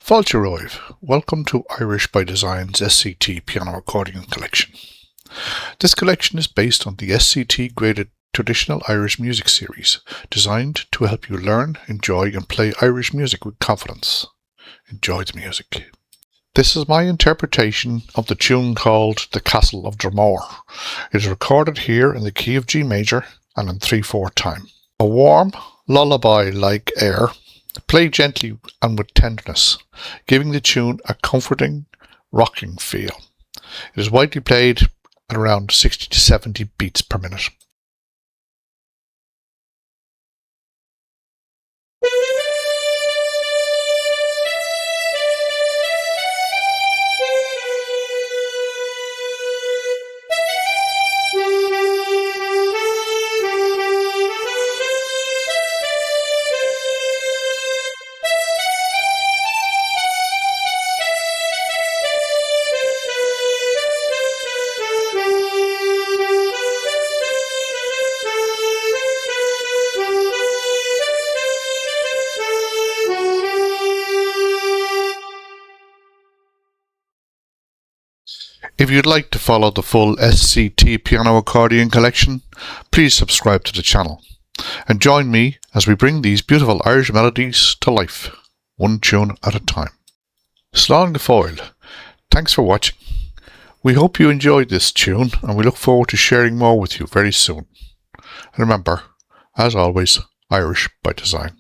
Fáilte welcome to Irish by Design's SCT piano accordion collection. This collection is based on the SCT graded traditional Irish music series, designed to help you learn, enjoy and play Irish music with confidence. Enjoy the music. This is my interpretation of the tune called The Castle of Dromore. It is recorded here in the key of G major and in 3/4 time. A warm, lullaby-like air, played gently and with tenderness, giving the tune a comforting, rocking feel. It is widely played at around 60 to 70 beats per minute. If you'd like to follow the full SCT piano accordion collection, please subscribe to the channel and join me as we bring these beautiful Irish melodies to life, one tune at a time. Slán go fóill, thanks for watching. We hope you enjoyed this tune and we look forward to sharing more with you very soon. And remember, as always, Irish by design.